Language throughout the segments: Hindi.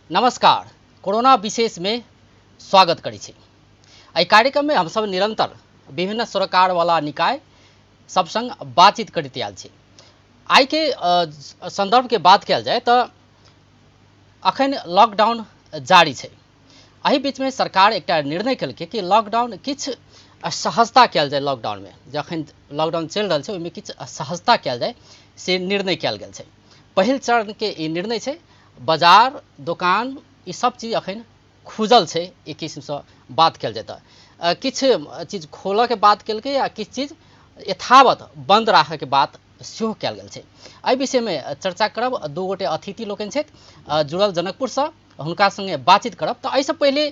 नमस्कार। कोरोना विशेष में स्वागत करी छी। एहि कार्यक्रम में हम सब निरंतर विभिन्न सरकार वाला निकाय सब संग बातचीत करते आयल छी। आई के संदर्भ के बात कल जाए तो अखन लॉकडाउन जारी है। एहि बीच में सरकार एक निर्णय कलकै कि लॉकडाउन किछ सहजता कल जाए। लॉकडाउन में जखन लॉकडाउन चल रहा है ओहिमे किछ सहजता कल जाए से निर्णय कल गेल छै। पहिल चरण के ई निर्णय छै। बाजार दुकान ई सब चीज अखन खुजल छै। एक किस्म से बात कल जाए किछ चीज खोलऽ के बात कलकै या किछ चीज यथावत बंद राखऽ के बात सेहो कल गेल छै। एहि विषय में चर्चा करब। दू गोटे अतिथि लोकनि छथि जुड़ल जनकपुर से, हुनका संगे बातचीत करब। तो एहिसँ पहिले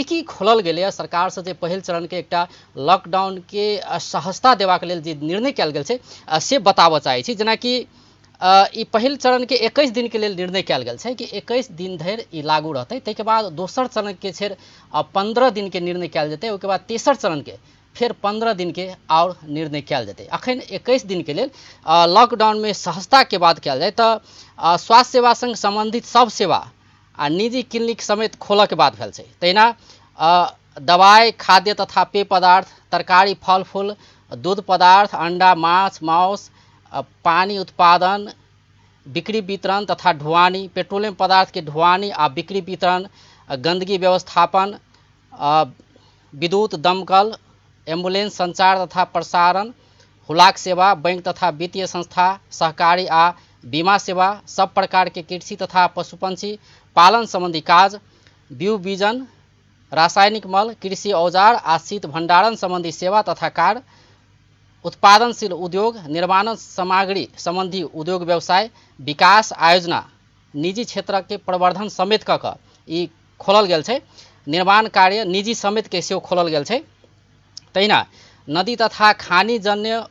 की खोलल गेलै सरकार से जे पहिल चरण के एकटा लॉकडाउन के सहजता देबाक लेल जे निर्णय कल गेल छै से बताबऽ चाहै छी। जेनाकि ई पहिल चरण के 21 दिन के लेल निर्णय कल गेल छै कि 21 दिन धरि ई लागू रहतै। ताहिके बाद दोसर चरण के छै 15 दिन के निर्णय कल जेतै। ओहिके बाद तेसर चरण के फिर 15 दिन के और निर्णय कल जेतै। अखन 21 दिन के लेल लॉकडाउन में सहजता के बात कल जाए तो स्वास्थ्य सेवा संग संबंधित सब सेवा आ निजी क्लिनिक समेत खोलऽ के बात भेल छै। तहिना दवाई, खाद्य तथा पेय पदार्थ, तरकारी, फल फूल, दूध पदार्थ, अंडा, माछ, मांस, पानी उत्पादन, बिक्री वितरण तथा ढुआनी, पेट्रोलियम पदार्थ के ढुआनी आ बिक्री वितरण, गंदगी व्यवस्थापन, विद्युत, दमकल, एम्बुलेंस, संचार तथा प्रसारण, हुलाक सेवा, बैंक तथा वित्तीय संस्था, सहकारी आ बीमा सेवा, सब प्रकार के कृषि तथा पशुपंछी पालन संबंधी काज, बीउ बीजन, रासायनिक मल, कृषि औजार आ शीत भंडारण संबंधी सेवा तथा कार्य, उत्पादनशील उद्योग, निर्माण सामग्री संबंधी उद्योग व्यवसाय, विकास आयोजना, निजी क्षेत्र के प्रवर्धन समेत कऽ ई खोलल गेल छै। निर्माण कार्य निजी समेत के सेहो खोलल गेल छै। तहिना नदी तथा खानी जन्य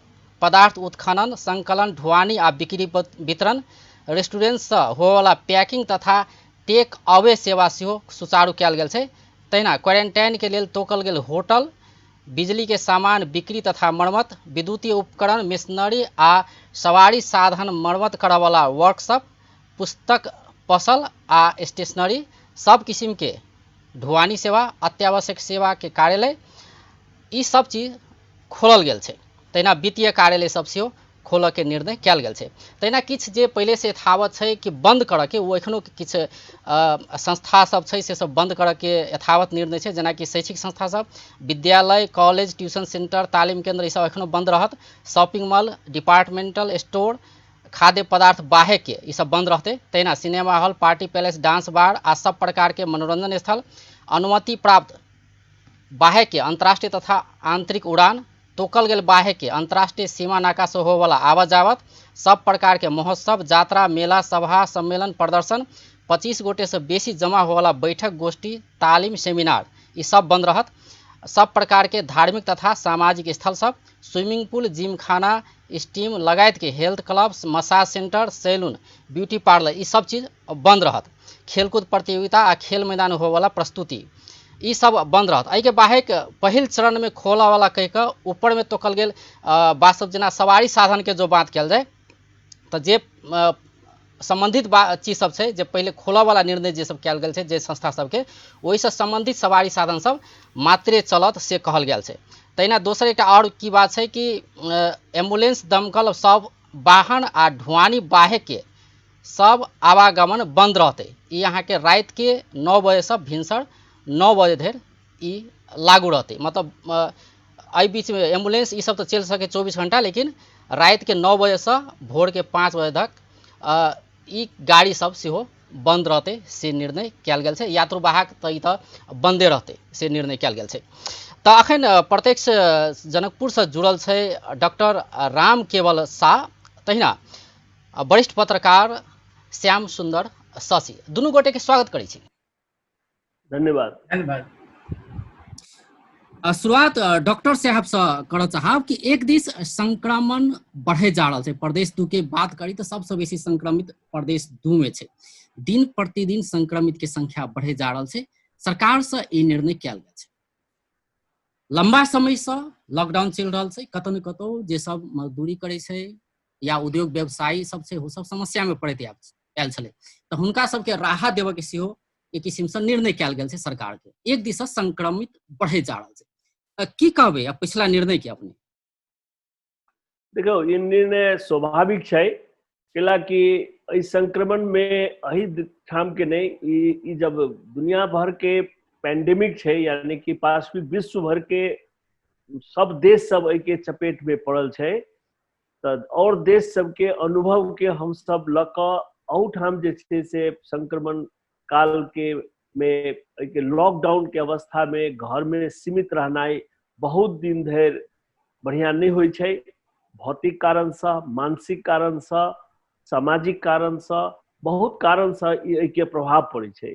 पदार्थ उत्खनन, संकलन, ढुआनी आ बिक्री वितरण, रेस्टोरेंट से होवला पैकिंग तथा टेक अवे सेवा सेहो सुचारू कल गेल छै। तहिना क्वारंटाइन के लेल तोकल गेल होटल, बिजली के सामान बिक्री तथा मरम्मत, विद्युतीय उपकरण, मशीनरी आ सवारी साधन मरम्मत करवाला वर्कशॉप, पुस्तक पसल आ स्टेशनरी, सब किस्म के ढुआनी सेवा, अत्यावश्यक सेवा के कार्यालय, ई सब चीज खोलल गेल छै। तहिना वित्तीय कार्यालय सब सेहो खोलऽ के निर्णय कल गेल छै। तहिना किछ जे पहले से यथावत छै कि बंद करऽ के वो एखनो किछ संस्था सब छै से सब बंद करऽ के यथावत निर्णय छै। जेना कि शैक्षिक संस्था सब, विद्यालय, कॉलेज, ट्यूशन सेंटर, तालीम केंद्र ई सब एखनो बंद रहत। शॉपिंग मॉल, डिपार्टमेंटल स्टोर, खाद्य पदार्थ बाहे के ई सब बंद रहते। तहिना cinema hall, party palace, dance bar आ सब प्रकार के मनोरंजन स्थल, अनुमति प्राप्त बाहे के अंतर्राष्ट्रीय तथा आंतरिक उड़ान, तोकल गेल बाहे के अंतर्राष्ट्रीय सीमा नाका से हो वाला आवत जावत, सब प्रकार के महोत्सव, यात्रा, मेला, सभा, सम्मेलन, प्रदर्शन, 25 गोटे से बेसी जमा हो वाला बैठक, गोष्ठी, तालीम, सेमिनार ये सब बंद रहत। सब प्रकार के धार्मिक तथा सामाजिक स्थल सब, स्विमिंग पूल, जिम खाना, स्टीम लगायत के health club, massage centre, salon, beauty parlour ये सब चीज बंद रहत। खेलकूद प्रतियोगिता आ खेल मैदान हो वाला प्रस्तुति ई सब बंद रहत। एहि के बाहेक पहिल चरण में खोला वाला कह के ऊपर में तोकल गेल बात सब जेना सवारी साधन के जो बात कल जाए तो जे संबंधित चीज सब छै जे पहले खोलऽ वाला निर्णय जे सब कल गेल छै जे संस्था सबके ओहि से संबंधित सवारी साधन सब मात्रे चलत से कहल गेल छै। तहिना दोसर एक और की बात छै कि एम्बुलेंस, दमकल सब वाहन आ ढुआनी बाहे के सब आवागमन बंद रहते। ई यहाँ के रात के 9 बजे से भिनसर 9 बजे धरि ई लागू रहते। मतलब एहि बीच में एम्बुलेंस ये सब तो चल सके 24 घंटा, लेकिन रात के 9 बजे से भोर के 5 बजे तक ई गाड़ी सब सेहो बंद रहते से निर्णय कल गेल छै। यात्रुवाहक तो ई तो बंदे रहते से निर्णय कल गेल छै। तो अखन प्रत्यक्ष जनकपुर से जुड़ल छै डॉक्टर राम केवल शाह, तहिना वरिष्ठ पत्रकार श्याम सुंदर शशि, दुनू गोटे के स्वागत करै छी। धन्यवाद। धन्यवाद। शुरुआत डॉक्टर साहब से करऽ चाहब कि एक दिस संक्रमण बढ़े जा रहा है। प्रदेश 2 के बात करी तो सबसे बेसी संक्रमित प्रदेश 2 में छै। दिन प्रतिदिन संक्रमित के संख्या बढ़े जा रहा है। सरकार से ई निर्णय कल गेल छै। लंबा समय से लॉकडाउन चल रहा है। कतौ न कतौ जे सब मजदूरी करे छै या उद्योग व्यवसायी सब छै वो सब समस्या में पड़ैत आयल छलै। तो हुनका सबके राहत देवे के सेहो एक किसिम से निर्णय कयल गेल छै सरकार के, एक दिशा संक्रमित बढ़े जा रहल छै, की कहबै अब पिछला निर्णय के अपने? देखो ये निर्णय स्वाभाविक है, कि इस संक्रमण में अही ठाम के नहीं, ई जब दुनिया भर के पैंडेमिक है, यानी कि पार्श्विक विश्व भर के सब देश सब के चपेट में पड़ल है, तो और देश सब के अनुभव के हम सब लक अहूठाम से संक्रमण काल के में लॉकडाउन के अवस्था में घर में सीमित रहना बहुत दिन धरि बढ़िया नहीं होइ छै। भौतिक कारण से, मानसिक कारण से, सामाजिक कारण से, बहुत कारण से के प्रभाव पड़े छै।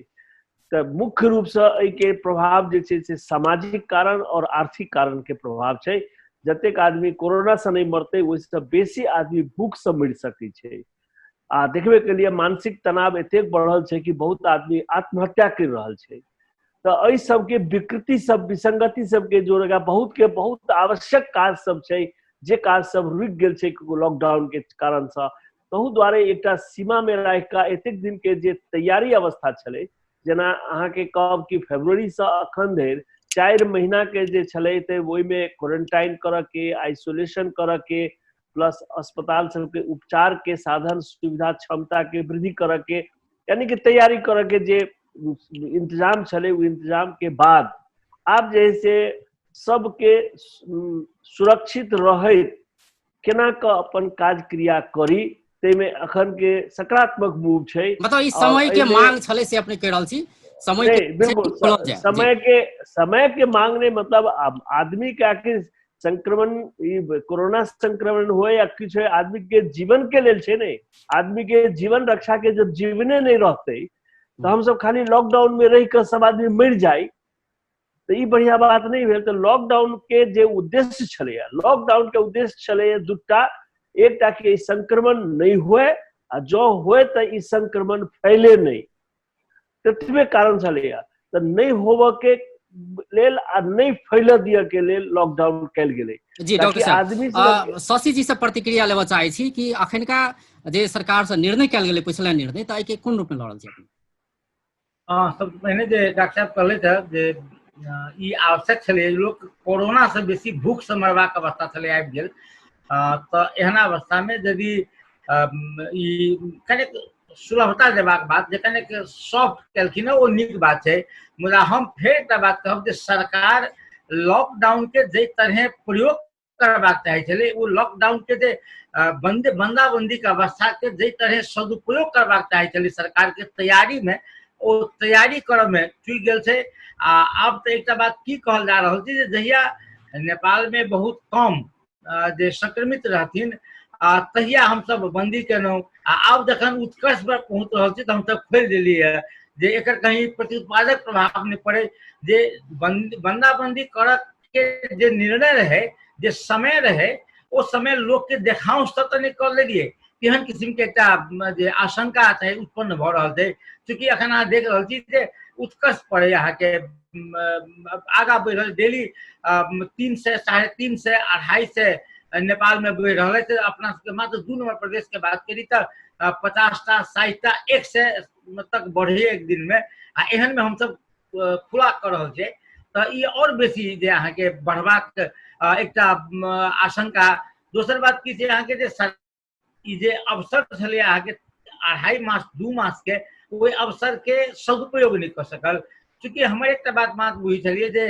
तो मुख्य रूप से के प्रभाव से सामाजिक कारण और आर्थिक कारण के प्रभाव छै। जतेक आदमी कोरोना से नहीं मरते, वैसे बेसी आदमी भूख से मर सकै छै। देखबे के लिए मानसिक तनाव एतेक बढ़ल छै कि बहुत आदमी आत्महत्या कर रहल छै। तो एहि सबके विकृति सब, विसंगति सबके जोड़ेगा बहुत के बहुत आवश्यक काज सब छै, जे काज सब रुक गेल छै लॉकडाउन के कारण से। तहू दुआरे एकटा सीमा में रह के एतेक दिन के जे तैयारी अवस्था छलै, जेना अहाँ के कहब कि फरवरी से अखन धरि 4 महीना के जे छलै, ते ओहि में क्वारंटाइन करऽ के, आइसोलेशन करऽ के, प्लस अस्पताल सबके उपचार के साधन सुविधा क्षमता के वृद्धि करऽ के, यानी कि तैयारी करऽ के जे इंतजाम छलै, वो इंतजाम के बाद आप जैसे सबके सुरक्षित रहे केना का अपन काज क्रिया करी, तेमे अखन के सकारात्मक मूव छै। मतलब इस समय के मांग छले से अपने कह रहल छी, समय के बिल्कुल समय के मांग ने, मतलब आदमी के आखिर संक्रमण, कोरोना संक्रमण हो या कुछ है, आदमी के जीवन के लेल छै ने। आदमी के जीवन रक्षा के जब जीवने नहीं रहते, तो हम सब खाली लॉकडाउन में रह कर सब आदमी मर जाए, तो ये बढ़िया बात नहीं भेल। तो लॉकडाउन के जे उद्देश्य छले, लॉकडाउन के उद्देश्य छले दूटा, एकटा कि संक्रमण नहीं हुए, आ जो हुए तो ई संक्रमण फैले नहीं, ततबे कारण छले। तो नहीं होबे के लेल आ नहीं फैल दिए के लेल लॉकडाउन कल गेलै। जी डॉक्टर साहब, शशि जी से प्रतिक्रिया लेवा चाहे छी कि अखनका जे सरकार से निर्णय कल गेलै, पिछला निर्णय, तो के कोन रूप में लड़ल छै? सब पहिने जे डॉक्टर साहब कहले थे जे ई आवश्यक छलै, लोग कोरोना से बेसी भूख से मरबाक अवस्था छलै आबि गेल। तो एहन अवस्था में यदि ई कनेक सुलभता देबाक बात, जे कनेक सॉफ्ट केलखिन, वो नीक बात है। मुदा हम फेर एकटा बात कहब जे सरकार लॉकडाउन के जे तरह प्रयोग करबाक चाहे छलै, वो लॉकडाउन के जे बंदाबंदी के अवस्था के जे तरह सदुपयोग करबाक चाहे छलै सरकार के तैयारी में, ओ तैयारी करऽ में चूक गेल छै। आब तो एक बात की कहल जा रहा है, जहिया नेपाल में बहुत कम जे संक्रमित रहथिन, तहिया हम सब बंदी केलहुँ। आब जखन उत्कर्ष पर पहुँच रहा है, तो हम सब खोल दिलिए जे एकर कहीं प्रतिउत्पादक प्रभाव नहीं पड़े। जे बंदाबंदी करऽ के जे निर्णय रहे, जे समय रहे, वो समय लोग के देखाउश तो नहीं कर लेलिए। केहन किस्म के एक आशंका उत्पन्न भ रहा है, चूंकि अखन अहाँ देख रहा छी उत्कर्ष पर यहाँ के आगा बढ़ रहा, डेली 300, 350, 250 नेपाल में बढ़ रहा है। तो अपना मात्र 2 नंबर प्रदेश के बात करी तो 50टा 60टा 100 तक बढ़े एक दिन में। एहन में हम सब खुला कर रहा है, तो ये और बेसी जे अहाँ के बढ़बाक एक आशंका। दोसर बात की अहाँ के जे अवसर छलै अहाँ के 2.5 मास 2 मास के, ओहि अवसर के सदुपयोग नहीं कर सकल। चूंकि हमारे एक बात बुझी छलिए जे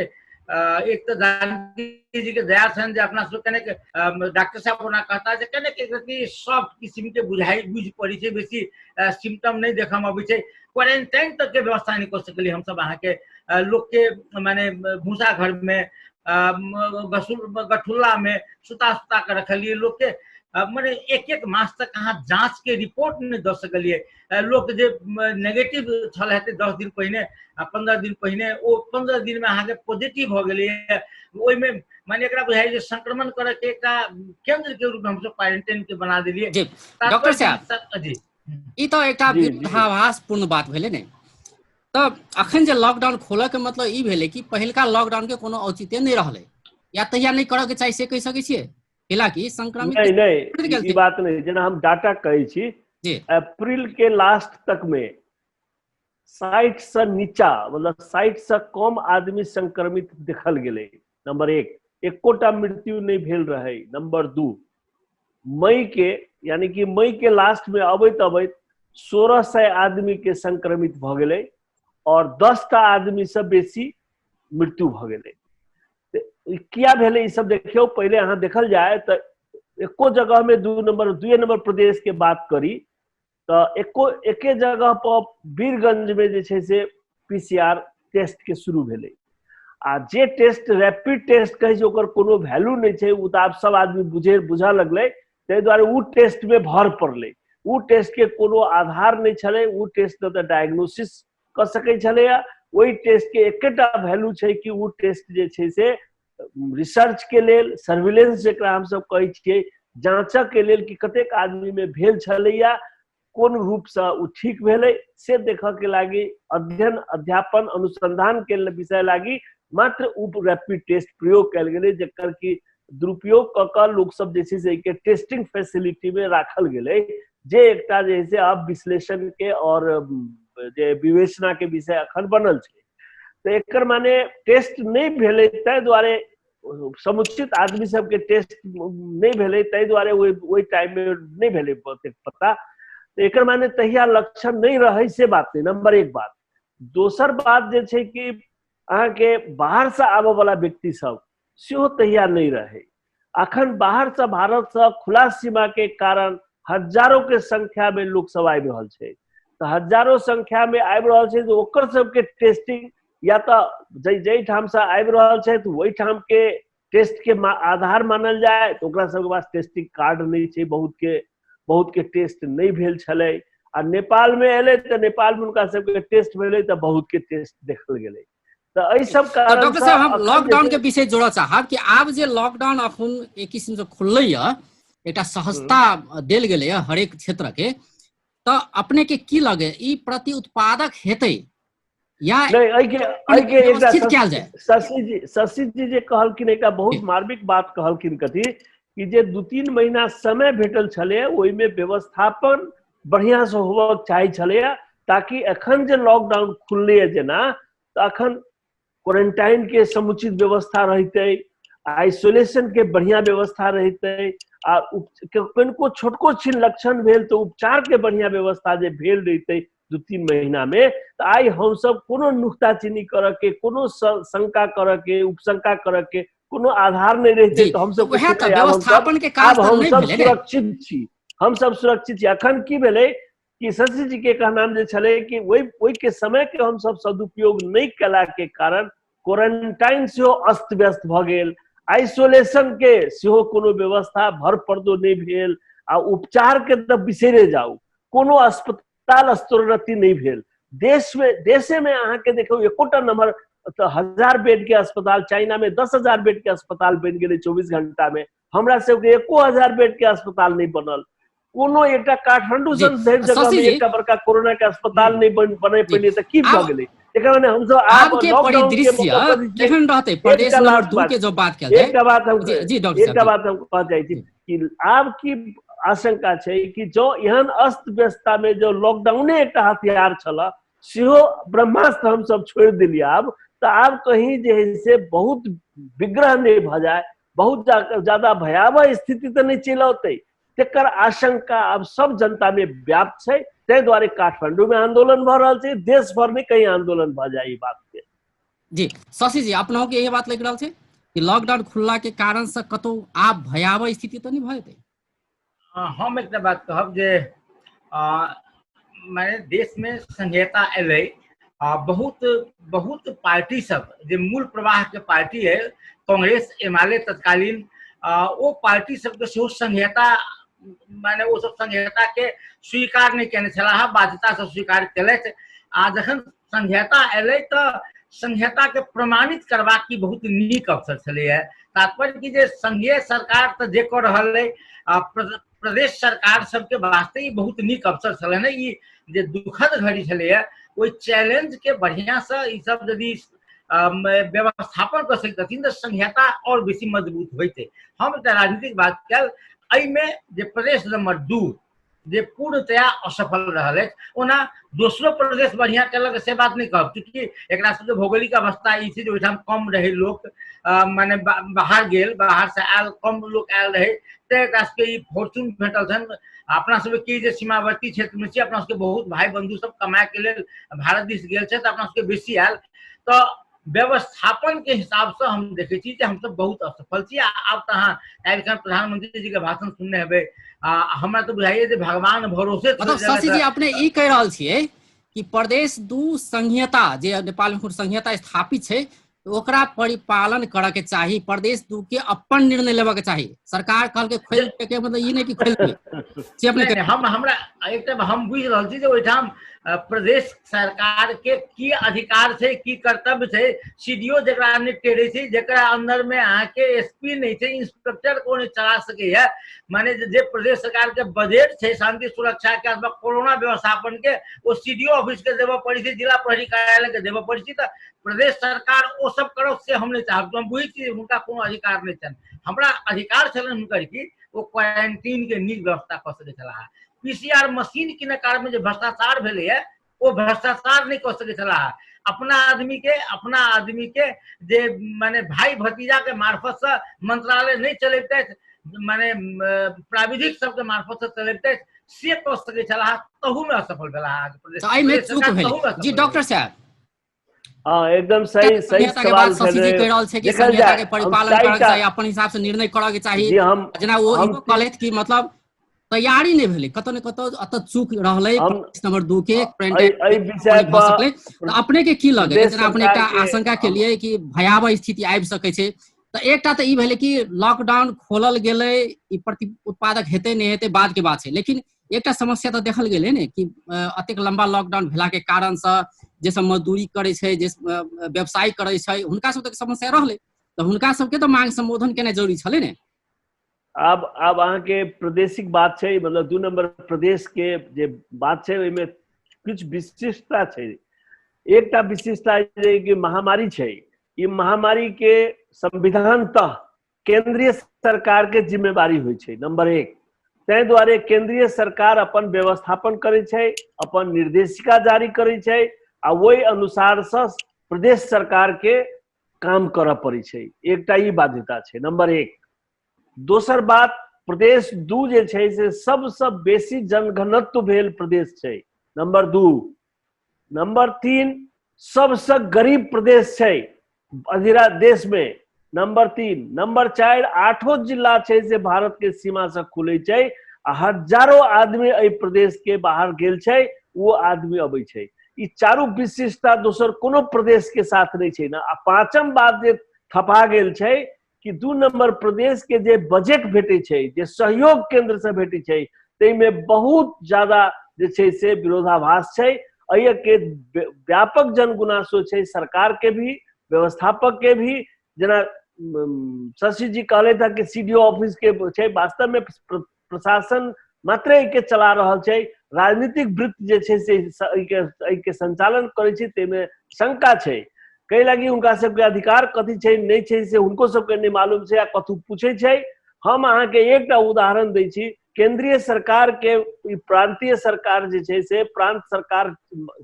एक तो गांधी जी के दया छन जे अपना सब कने डॉक्टर साहब ओना कहता जे कने के सॉफ्ट किस्म के बुझ पड़ी छै, बेसी सिम्टम नहीं देखा में अबै छै। क्वारंटाइन तक के व्यवस्था नहीं कर सकली हम सब अहाँ के लोग के, माने भूसा घर में, गठुल्ला में सुता के रखलिए लोग के। मैंने एक मास तक अहाँ जांच के रिपोर्ट नहीं दे सकलिए। लोग जे नेगेटिव छल हेतै 10 दिन पहिने, 15 दिन पहिने, वो 15 दिन में अहाँ के पॉजिटिव हो गेलिए। ओहि में माने एकरा बुझाइ जे संक्रमण करे के एक केंद्र के रूप में हम सब क्वारंटाइन के बना देलिए। जी डॉक्टर साहब, जी ई तो एक विरोधाभासपूर्ण बात भेलै ने। तो अखन जे लॉकडाउन खोलऽ के मतलब ई भेलै कि पहिलका लॉकडाउन के कोनो औचित्य नहीं रहलै, या तहिया नहीं करऽ के चाही, से कहि सकै छियै? हालांकि संक्रमित नहीं ये बात नहीं, जना हम डाटा कहे छी, अप्रैल के लास्ट तक में 60 से नीचा मतलब 60 से कम आदमी संक्रमित देखल गेले। नंबर 1, एकोटा मृत्यु नहीं भेल रहे। नंबर 2, मई के यानी कि मई के लास्ट में अबैत अबैत 1600 आदमी के संक्रमित भ गेले और 10 टा आदमी से बेसी मृत्यु भ गेले। किया भेले ई सब देखियो। पहले अहाँ देखल जाए तो एको जगह में 2 नंबर प्रदेश के बात करी तो एके जगह पर वीरगंज में जे छै से PCR टेस्ट के शुरू भेले। आ जे टेस्ट रैपिड टेस्ट कहे छै ओकर कोनो वैल्यू नहीं छै, उ तो आप सब आदमी बुझा लगले, ताहि दुआरे उ टेस्ट में भर पड़ले। उ टेस्ट के कोनो आधार नहीं छले, उ टेस्ट तो डायग्नोसिस कर सकै छले। वही टेस्ट के एकेटा वैल्यू छै कि उ टेस्ट जे छै से रिसर्च के लेल, सर्विलेंस जेकरा हम सब कहै छियै, जांचक के लेल कि कतेक आदमी में भेल छलैया, कोन रूप से उ ठीक भेले से देखा के लागी, अध्ययन अध्यापन अनुसंधान के विषय लागी मात्र उ रैपिड टेस्ट प्रयोग कल गेले, जेकर की दुरुपयोग क क लोग सब जे छै से के टेस्टिंग फैसिलिटी में राखल गेले, जे एकटा जे है अब विश्लेषण के और जे विवेचना के विषय अखन बनल छै। तो एकर माने टेस्ट नहीं भेले, ताहि दुआरे समुचित आदमी सबके टेस्ट नहीं भेले, ताहि दुआरे वही टाइम में नहीं भेले पता। तो एकर माने तहिया लक्षण नहीं रहे से बात नहीं। नंबर 1 बात। दोसर बात जे छै कि अहाँ के बाहर से आबे वाला व्यक्ति सब सेहो तहिया नहीं रहे। अखन बाहर से भारत से खुला सीमा के कारण हजारों के संख्या में लोग सब आबि रहल छै। तो हजारों संख्या में आबि रहल छै, तो ओकर सबके टेस्टिंग या तो जई ठाम से आबि रहल छै तो वही ठाम के टेस्ट के आधार मानल जाए, तो ओकरा सबके पास टेस्टिंग कार्ड नहीं छै, बहुत के टेस्ट नहीं भेल छले। आ नेपाल में एले तो नेपाल में उनका सबके टेस्ट भेले तो बहुत के टेस्ट देखल गेले। तो एहि सब कारण डॉक्टर साहब हम लॉकडाउन के विषय जोड़ऽ चाहब कि आब जे लॉकडाउन अखन एक किस्म से खुललै है, एकटा सहजता देल गेलै है हरेक क्षेत्र के, तो अपने के की लगे ई प्रति उत्पादक हेतै या व्यवस्थित कयल जाए? शशि जी जे कहलखिन एकटा बहुत मार्मिक बात कहलखिन, कथी कि जे 2-3 महीना समय भेटल छले, ओहि में व्यवस्थापन बढ़िया से होबक चाही छले, ताकि अखन जे लॉकडाउन खुलले जेना, तो अखन क्वारंटाइन के समुचित व्यवस्था रहते, आइसोलेशन के बढ़िया व्यवस्था रहते, आ को छोटको छिन लक्षण भेल तो उपचार के बढ़िया व्यवस्था जे भेल रहते 2-3 महीना में, तो आई हम सब कोनो नुक्ताचीनी कर के, कोनो शंका कर के, उपशंका कर के कोनो आधार नहीं रहते, तो हम सब व्यवस्थापन के काज तो नहीं भेलै, सुरक्षित छी, हम सब सुरक्षित छी। अखन की भेलै कि शशि जी के कहनाम जे छले कि वही के समय के हम सब सदुपयोग नहीं कला के कारण क्वारंटाइन से अस्त व्यस्त भ गेल, आइसोलेशन के सेहो कोनो व्यवस्था भर पर्दो नहीं भेल, आ उपचार के तो बिसरे जाऊ, कोनो अस्पताल स्तरोन्नति नहीं भेल। देशे में अहाँ के देखो एकोटा नंबर तो 1000 बेड के अस्पताल, चाइना में 10,000 बेड के अस्पताल बन गए 24 घंटा में, हमरा सबके 1000 बेड के अस्पताल नहीं बनल। कोनो एकटा काठमांडू सन जगह में एकटा बड़का कोरोना के अस्पताल नहीं बने पहिले, त की भ गेलै? एकर माने हम सब आब के परिदृश्य केहन रहतै? प्रदेश नंबर 2 के जो बात कल जाए, एकटा बात हम जी डॉक्टर साहब, एकटा बात हम कह जाय छी कि आब की आशंका छै कि जो एहन अस्त व्यस्तता में जो लॉकडाउने एकटा हथियार छला, सेहो ब्रह्मास्त्र हम सब छोड़ दिलिए आब, तो आब कहीं जे है से बहुत विग्रह नहीं भ जाए, बहुत ज्यादा भयावह स्थिति तो नहीं चल औते, तेकर आशंका अब सब जनता में व्याप्त है। ताहि द्वारे काठमांडू में आंदोलन भ रहा है, देश भर में कहीं आंदोलन भ जाए बात के। जी शशि जी, अपनों के ये बात लग रहा है कि लॉकडाउन खुलला के कारण से कतौ आप भयावह स्थिति तो नहीं भ जेतै? हम एक बात कहब जे माने देश में संहिता एलै, बहुत पार्टी सब जे मूल प्रवाह के पार्टी है, कांग्रेस एमाले तत्कालीन, वो पार्टी सबके सेहो संहिता माने वो सब संहिता के स्वीकार नहीं केने छला, बाध्यता से स्वीकार केलथि। आ जखन संहिता एलै तो संहिता के प्रमाणित करबा की बहुत नीक अवसर छलै है। तात्पर्य की जे संघीय सरकार तो जे कर रहल है, प्रदेश सरकार सबके वास्ते ही बहुत नीक अवसर छलै है। ई जे दुखद घड़ी छलै है, ओहि चैलेंज के बढ़िया से ई सब यदि व्यवस्थापन कर सकथिन तो संहिता और बेसी मजबूत होते। हम एक राजनीतिक बात कल, में जे प्रदेश नंबर 2 जे पूर्णतया असफल रहल अछि। ओना दोसरो प्रदेश बढ़िया केलक से बात नहीं कहब, क्योंकि एकरा सबके भौगोलिक अवस्था ई छै जे ओहिठाम कम रहे लोग, माने बाहर गेल, बाहर से आयल, कम लोग आयल रहे, ते एकरा सबके ई फॉर्चून भेटल छन। अपना सबके की जे सीमावर्ती क्षेत्र में छी, अपना सबके बहुत भाई बंधु सब कमाए के लेल भारत दिस गेल छै, अपना सबके बेसी आयल। तो व्यवस्थापन के हिसाब से हम देखे छी कि हम सब बहुत असफल छी। आब तो अहाँ काल्हि प्रधानमंत्री जी के भाषण सुनने हेबै, हमरा तो बुझाइए जे भगवान भरोसे मतलब शशि जी अपने ई कह रहल छियै कि प्रदेश दू संहिता जे नेपाल में संहिता स्थापित छै ओकरा परिपालन करे के चाही, प्रदेश दू के अपन निर्णय लेवे के चाही। सरकार कहल के खोल के मतलब ई नहीं कि खोल के से अपने नहीं, हम हमरा एक हम बुझ रहल छी जे ओहिठाम प्रदेश सरकार के की अधिकार छै, की कर्तव्य छै, सीडीओ जकरा निपटेरे छै, जकरा अंदर में अहाँ के एसपी नहीं छै, इंस्पेक्टर को नहीं चला सके है। माने जे प्रदेश सरकार के बजट छै शांति सुरक्षा के अथवा कोरोना व्यवस्थापन के, वो सीडीओ ऑफिस के देव पड़ी छै, जिला प्रहरी कार्यालय के देव पड़ी छै। तो प्रदेश सरकार वो सब करो से हम नहीं चाहब। हम बुझी छी हुनका कोनो अधिकार नहीं छन। हमरा अधिकार छलन हुनकर की वो क्वारंटीन के नीक व्यवस्था कर सके छला। पीसीआर मशीन किने कार में जो भ्रष्टाचार भेले है वो भ्रष्टाचार नहीं कर सके छला। अपना आदमी के जे माने भाई भतीजा के मार्फत से मंत्रालय नहीं चलेते, माने प्राविधिक सबके मार्फत से चलेते से कर सके छला, तहू में असफल भेला। आई में चूक भेल जी। डॉक्टर साहब हाँ एकदम सही सवाल शशि जी कह रहल छै कि संहिता के परिपालन करे के चाही, अपन हिसाब से निर्णय करे के चाही। जेना वो इहो कहलथि कि मतलब तैयारी नहीं भेले, कतौ न कतौ अत चूक रहले नंबर 2 के अपने के की लगे, जेना अपने एकटा आशंका के लिए कि भयावह स्थिति आबि सकै छै। तो एकटा तो ई भेले कि लॉकडाउन खोलल गेले, ई प्रति उत्पादक हेते नहीं हेते बाद के बात है, लेकिन एकटा समस्या तो देखल गेले ने कि अतेक लंबा लॉकडाउन भेला के कारण से जे सब मजदूरी करे छै, जे व्यवसाय करे छै, हुनका सब तक समस्या रहले, तो हुनका सबके तो मांग संबोधन केना जरूरी छले ने। अब अहाँ के प्रादेशिक बात छै, मतलब 2 नंबर प्रदेश के जे बात छै ओइमे कुछ विशिष्टता छै। एकटा विशिष्टता जे कि महामारी छै, ई महामारी के संविधानतः केंद्रीय सरकार के जिम्मेवारी होइ छै नंबर 1। तै दुआरे केंद्रीय सरकार अपन व्यवस्थापन करे छै, अपन निर्देशिका जारी करे छै, आ वही अनुसार से प्रदेश सरकार के काम करऽ पड़े छै। एकटा ई बाध्यता छै नंबर 1। दोसर बात, प्रदेश 2 जे छै से सबसे बेसी जनघनत्व भेल प्रदेश छै नंबर 2। नंबर 3 सबसे गरीब प्रदेश छै अधिरा देश में नंबर 3। नंबर 4 8 जिला छै से भारत के सीमा से खुले छै, आ हजारों आदमी एहि प्रदेश के बाहर गेल छै, वो आदमी अबै छै। ई चारू विशिष्टता दोसर कोनो प्रदेश के साथ नहीं छै ना। आ पांचम बात जे थपा गेल छै कि 2 नंबर प्रदेश के जे बजट भेटे छै, जे सहयोग केंद्र से भेटे छै, तै में बहुत ज्यादा जे छै से विरोधाभास छै। अय के व्यापक जनगुनासो छै, सरकार के भी, व्यवस्थापक के भी। जेना शशि जी कहले था कि सीडीओ ऑफिस के छै, वास्तव में प्रशासन मात्र के चला रहल छै, राजनीतिक वृत्त जे छै से के संचालन करे छै, तै में शंका छै। कई लगी उनका सबके अधिकार कथी छै नहीं छै से उनको सबके नहीं मालूम छै, कथू पूछे छै। हम अहाँ के एकटा उदाहरण दै छी। केंद्रीय सरकार के प्रांतीय सरकार जे छै से प्रांत सरकार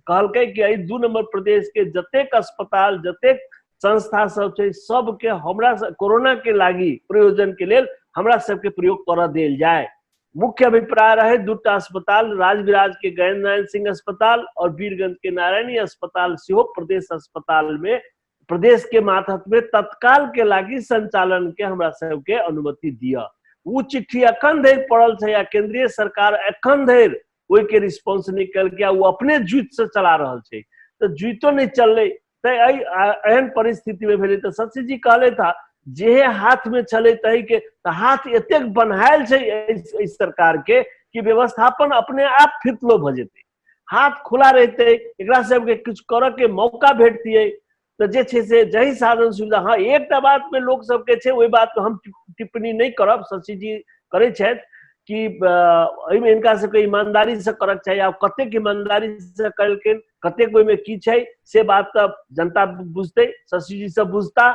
कहलकै कि एहि 2 नंबर प्रदेश के जतेक अस्पताल, जतेक संस्था सब छै, सबके हमरा कोरोना के लागी प्रयोजन के लेल हमरा सबके प्रयोग कर देल जाए। मुख्य अभिप्राय रहे 2टा अस्पताल, राजविराज के गैर नारायण सिंह अस्पताल और वीरगंज के नारायणी अस्पताल सेहो प्रदेश अस्पताल में प्रदेश के मातहत में तत्काल के लागी संचालन के हमरा सबके अनुमति दिया। वो चिट्ठी अखन धरि पड़ल छै, या केंद्रीय सरकार अखन धरि ओहि के रिस्पॉन्स नहीं कल गया, वो अपने जुत से चला रहल छै। तो जुतो नहीं चलले, तो एहन परिस्थिति में भेले। तो शशि जी कहले था जे हाथ में चले तही के, तो हाथ एतेक बनायल छै इस सरकार के कि व्यवस्थापन अपने आप फितलो भ जेते। हाथ खुला रहते, एकरा सबके कुछ करऽ के मौका भेटतियै, तो जे छै से जही साधन सुविधा। हाँ एकटा बात में लोग सबके छै, ओहि बात पर हम टिप्पणी नहीं करब, शशि जी करे छथि कि एहिमे इनका सबके ईमानदारी से करक चाहिए। आब कतेक ईमानदारी से कलकिन, कतेक ओहिमे की छै से बात तो जनता बुझते, शशि जी सब बुझता।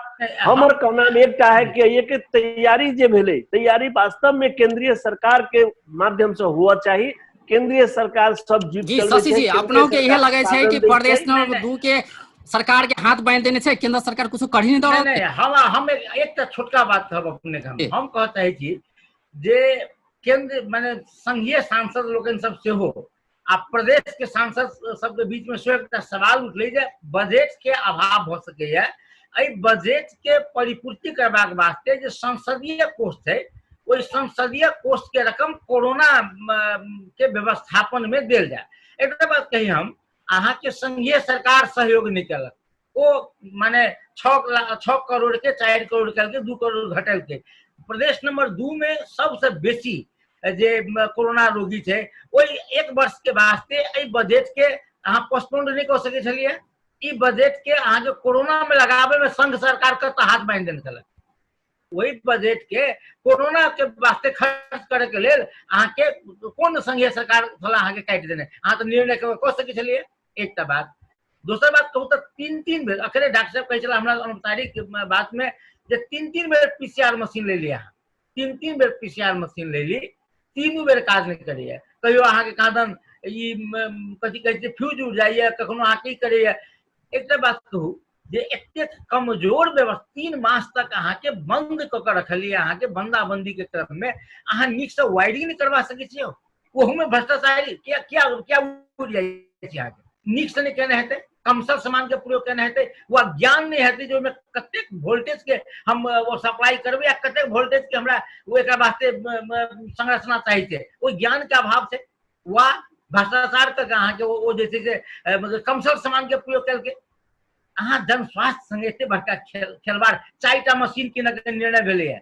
हमर कहना में एकटा है कि ये के तैयारी जे भेले, तैयारी वास्तव में केंद्रीय सरकार के माध्यम से हुआ चाहिए, केंद्रीय सरकार सब जीत जी शशि जी अपनों के यह लगे छै कि प्रदेश नंबर 2 के सरकार के हाथ बांध देने छै, केंद्र सरकार कुछ कर ही नहीं दो। नहीं हम एक छोटका बात हम अपने हम कहते हैं कि जे केंद्र माने संघीय सांसद लोगन सब से हो आ प्रदेश के सांसद सबके बीच में सेहो एकटा सवाल उठले जे बजट के अभाव भ सकैया, एहि बजट के परिपूर्ति करबाक वास्ते जे संसदीय कोष है ओहि संसदीय कोष के रकम कोरोना के व्यवस्थापन में देल जाए। एक बात कही हम अहाँ के संघीय सरकार सहयोग नहीं कलक, वो माने 6 करोड़ के 4 करोड़ करके 2 करोड़ घटल के प्रदेश नंबर 2 में सबसे बेसी जे कोरोना रोगी है वही 1 वर्ष के वास्ते एहि बजट के अहाँ पोस्टपोन नहीं कर सके छलिए। ई बजट के अहाँ के कोरोना में लगावे में संघ सरकार का तो हाथ बांध देने छल, वही बजट के कोरोना के वास्ते खर्च करे के लेल अहाँ के कौन संघीय सरकार छल अहाँ के काटि देने, अहाँ तो निर्णय कर सके छलिए। एकटा बात। दोसर बात कहूँ तो 3 बेर अखरे डॉक्टर साहब कहे हमरा अनौपचारिक बात में जे 3 बेर पीसीआर मशीन ले लिया, 3 बेर पीसीआर मशीन ले ली, 3 बेर काज नहीं करिए, कहियो अहाँ के कादन ई कथी कहै छै फ्यूज उड़ जाइए, कखनो अहाँ की करैए। एकटा बात कहूँ जे एते कमजोर व्यवस्था 3 मास तक अहाँ के बंद क के रखलिए, अहाँ के बंदाबंदी के क्रम में अहाँ नीक से वायरिंग नहीं करवा सके छियै, ओहू में भ्रष्टाचारी क्या क्या क्या उड़ जाइए अहाँ के नीक से नहीं कहने हेतै, कमसल सामान के प्रयोग करने हेतै, वह ज्ञान नहीं हेतै जो में कतेक वोल्टेज के हम वो सप्लाई करबे या कतेक वोल्टेज के हमरा वो एक वास्ते संरचना चाहिए थे, वो ज्ञान के अभाव से वह भ्रष्टाचार तक अहाँ के वो जैसे से मतलब कमसल सामान के प्रयोग करके अहाँ जन स्वास्थ्य संगे एते बड़का खेलवाड़ 4टा मशीन किने के निर्णय भेलै है,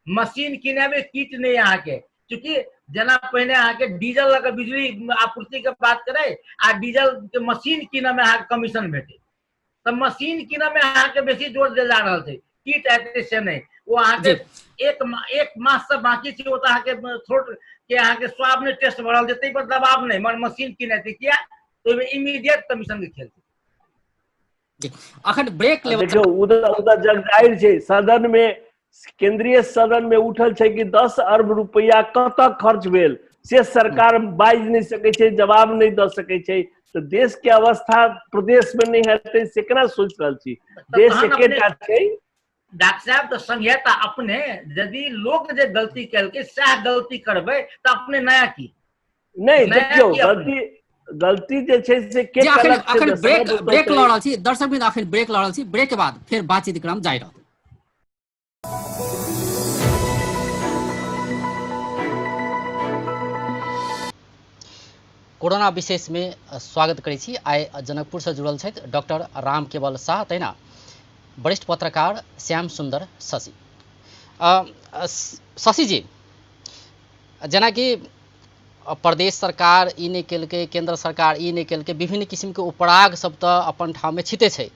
मशीन किने में किट नहीं अहाँ के, चूंकि जना पहले अहाँ के डीजल लग बिजली आपूर्ति के बात करे आ डीजल के मशीन किने में अहाँ कमीशन भेटे, तो मशीन किने में अहाँ के बेसी जोर देल जा रहल छै, किट एते से नहीं वो अहाँ के एक मास से बाकी छै, वो तो अहाँ के थ्रोट के अहाँ के स्वाब में टेस्ट बढ़ल जेतै पर दबाव नहीं, मन मशीन किने छै किया तो इमीडिएट कमीशन के खेल जी। अखन ब्रेक लेवल देखियो उधर जग जाहिर छै, सदन में केंद्रीय सदन में उठल छै कि 10 अरब रुपया कतऽ खर्च भेल से सरकार बाज नहीं सके छै, जवाब नहीं द सके छै, तो देश के अवस्था प्रदेश में नहीं हेतै से केना सोच रहल छी। देश एकेटा छै डॉक्टर साहब, तो संहिता अपने यदि लोग जे गलती कलके सह गलती करबे तो अपने नया की नहीं देखियो गलती जे छै से के करलक छै। अखन ब्रेक ल रहल छी दर्शक बिंद, अखन ब्रेक ल रहल छी, ब्रेक के बाद फिर बातचीत क्रम जारी रहत। कोरोना विशेष में स्वागत करै छी। आइ जनकपुर से जुड़ल छथि डॉक्टर राम केवल शाह तहिना वरिष्ठ पत्रकार श्याम सुंदर शशि। शशि जी, जेना कि प्रदेश सरकार ई नहीं केलकै, केंद्र सरकार ई नहीं केलकै, विभिन्न किस्म के उपराग सब तो अपन ठाव में छिते छै,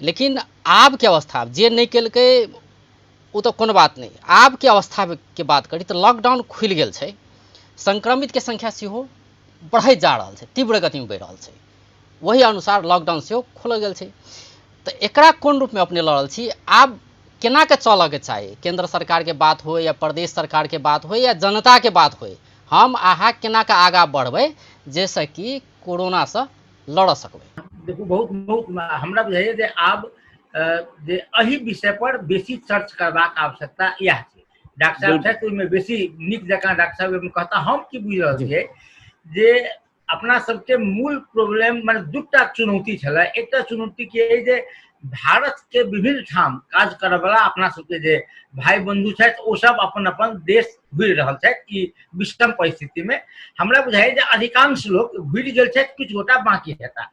लेकिन आब के अवस्था जे नहीं केलकै वो तो कोनो बात नहीं, आब के अवस्था के बात करी तो लॉकडाउन खुल गेल छै, संक्रमित के संख्या सेहो बढ़ैत जा रहल छै, तीव्र गति में बढ़ि रहल छै, वही अनुसार लॉकडाउन सेहो खोलल गेल छै, तो एकरा कोन रूप में अपने ल रहल छी, आब केना के चलऽ के चाही, केंद्र सरकार के बात हो या प्रदेश सरकार के बात हो या जनता के बात हो, हम अहाँ केना के आगा बढ़बै जैसे कि कोरोना से लड़ सकबै। देखो बहुत हमरा बुझाइए जे आब जे एही विषय पर बेसी चर्च करबाक आवश्यकता यह छै। डॉक्टर साहब छथि ओहिमे बेसी नीक जकाँ डॉक्टर साहब कहता, हम की बुझि रहल छियै जे अपना सबके मूल प्रॉब्लम माने 2टा चुनौती छलै। एकटा चुनौती के है जे भारत के विभिन्न ठाम काज करय वाला अपना सबके जे भाई बंधु छथि ओ सब अपन अपन देश घुरि रहल छथि। ई विषम परिस्थिति में हमरा बुझाइए जे अधिकांश लोग घुरि गेल छथि, किछु गोटा बाकी हेता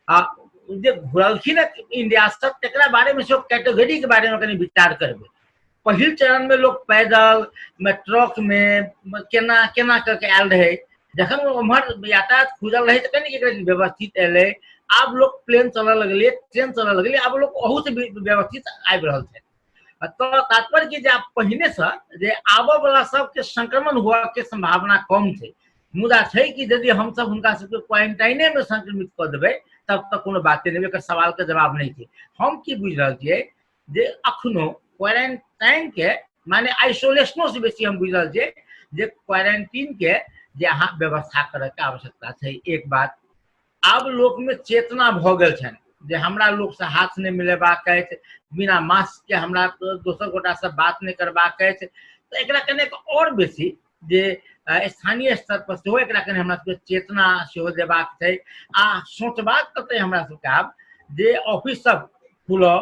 आ जे घुरलखिन इंडिया से तकरा बारे में सब कैटेगरी के बारे में कनी विचार करबै। पहिल चरण में लोग पैदल में ट्रक में केना केना करके आयल रहे, जखन उम्हर यातायात खुजल रहे तो कनी व्यवस्थित एले, आब लोग प्लेन चलऽ लगलिए, ट्रेन चलऽ लगलिए, आब लोग ओहू से व्यवस्थित आबि रहल छै। तो तात्पर्य कि जे आप पहिने से जे आबऽ वाला सबके संक्रमण हुआ के संभावना कम छै, मुदा छै कि यदि हम सब हुनका सबके क्वारंटाइने में संक्रमित कर देबै तब तक कोनो बाते नहीं, एकर सवाल के जवाब नहीं छै। हम की बुझि रहल छियै जे अखनो क्वारंटाइन के माने आइसोलेशनो से बेसी हम बुझि रहल छियै जे क्वारंटीन के जे अहाँ व्यवस्था करे के आवश्यकता छै। एक बात आब लोक में चेतना भ गेल छनि जे हमरा लोक से हाथ नहीं मिलेबाक अछि, बिना मास्क के हमरा दोसर गोटा से बात नहीं करबाक अछि। तो एकरा कनेक और बेसी जे स्थानीय स्तर पर सेहो एकरा कने हमरा सबके चेतना सेहो देबाक छै आ सोचबाक कतै हमरा सबके आब जे ऑफिस सब खुलऽ,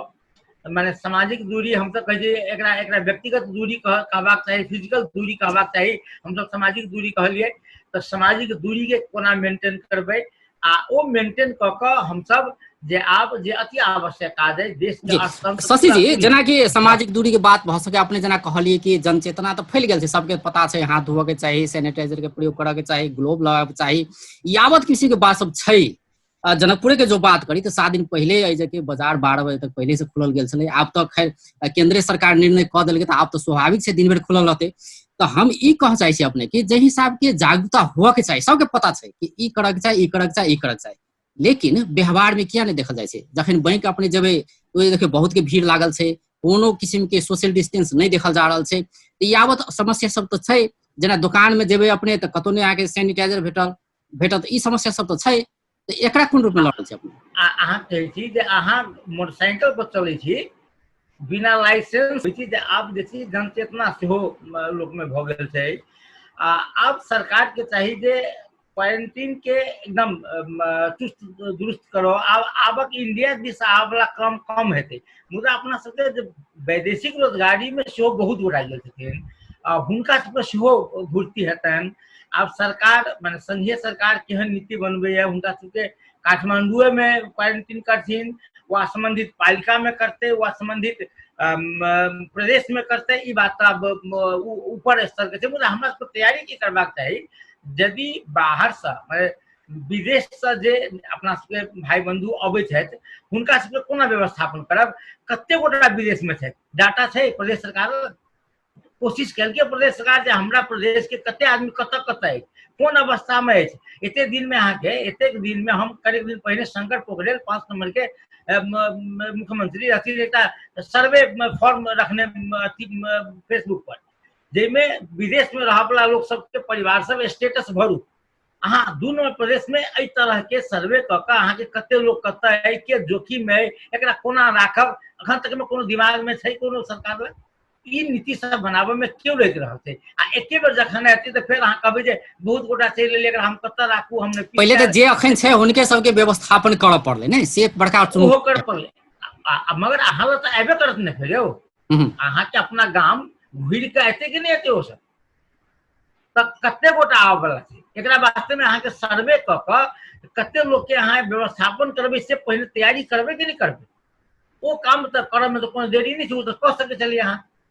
माने सामाजिक दूरी हम सब कहै छियै एकरा एकरा व्यक्तिगत दूरी कहबाक चाही, फिजिकल दूरी कहबाक चाही, हम सब सामाजिक दूरी कहलियै। तो सामाजिक दूरी के कोना मेंटेन करबै आ ओ मेंटेन क के हम सब जे आब जे अति आवश्यक काज है देश के अर्थतंत्र। शशि जी, जेना कि सामाजिक दूरी के बात भ सके, अपने जेना कहलिए कि जनचेतना तो फैल गेल छै, सबके पता छै हाथ धोवे के चाही, सैनिटाइजर के प्रयोग करे के चाही, ग्लोव लगावे के चाही, यावत किसी के बात सब छै। जनकपुरे के जो बात करी तो 7 दिन पहले ऐसे के बाजार 12 बजे तक पहले से खुलल गेल छलै। आब तो खैर केंद्रीय सरकार निर्णय क देलकै, तो आब तो स्वाभाविक से दिन भर खुलल रहते। तो हम ई कह चाहे छी अपने कि जे हिसाब के जागरूकता हुआ के चाहिए, सबके पता छै कि ई करे के चाही, ई करे के चाही, ई करे के चाही, लेकिन व्यवहार में किया नहीं देखल जाए छै। जखन बैंक अपने जेबे तो देखिए बहुत के भीड़ लागल छै, कोनो किस्म के सोशल डिस्टेंस नहीं देखल जा रहल छै। तो यावत समस्या सब तो छै, जेना दुकान में जेबे अपने तो कतौ नहीं आके सैनिटाइजर भेटत, ई समस्या सब तो छै। तो एकरा कोन रूप में लड़ल छै अपने? अहाँ कहै छी जे अहाँ मोटरसाइकिल पर चलै छी बिना लाइसेंस, आब देखिए जनचेतना सेहो लोक में भ गेल छै। आब सरकार के चाहिए जे क्वारंटीन के एकदम चुस्त दुरुस्त करो। आबक इंडिया दिस आबला क्रम कम हेतै, मुदा अपना सबके जे वैदेशिक रोजगारी में सेहो बहुत गोटा गेल छथिन, हुनका सबके सेहो घुर्ती हेतनि। आब सरकार माने संघीय सरकार केहन नीति बनबैया, हुनका सबके काठमांडुए में क्वारंटीन करथिन वा संबंधित पालिका में करते वा संबंधित प्रदेश में करते, ई बात अब ऊपर स्तर के छै। मुदा हमरा सबके तैयारी की करबाक चाही, यदि बाहर से माने विदेश से जे अपना सबके भाई बंधु अबै छथि हुनका सबके कोना व्यवस्थापन करब। कते गोटा विदेश में छथि, डाटा छै प्रदेश सरकार कोशिश केलकै प्रदेश सरकार जे हमरा प्रदेश के कते आदमी कतऽ कतऽ कोन अवस्था में अछि। एते दिन में अहाँ के एतेक दिन में हम करीब दिन पहले शंकर पोखरेल 5 नंबर के मुख्यमंत्री रहथिन, एकटा सर्वे फॉर्म रखने फेसबुक पर, जेमें विदेश में रह वाला लोग सबके परिवार सब स्टेटस भरू। अहाँ दुनू प्रदेश में एहि तरह के सर्वे क के अहाँ के कते लोग कतऽ है, के जोखिम है, एकरा कोना राखब, अखन तक में कोनो दिमाग में छै कोनो सरकार लग? ई नीति सब बनाबे में क्यों लग रहल छै? आ एके बेर जखन एतै तो फिर अहाँ कहबै जे बहुत गोटा चलि एलै, एकरा हम कतऽ राखू, हमने पहले तो जे अखन छै हुनके सबके व्यवस्थापन करऽ पड़लै ने, से बड़का ओहो कर पड़लै। मगर अहाँ लग तऽ एबे करत ने फिर यौ, अहाँ के अपना गाम घुरि के एतै कि नहीं एतै ओ सब? कते गोटा आबे वाला छै, एकरा वास्ते में अहाँ के सर्वे क के कते लोग के अहाँ व्यवस्थापन करबै, से पहले तैयारी करबै कि नहीं करबै? वो काम तो करब में तो कोनो देरी नहीं छै, वो तो कह सकै छलियै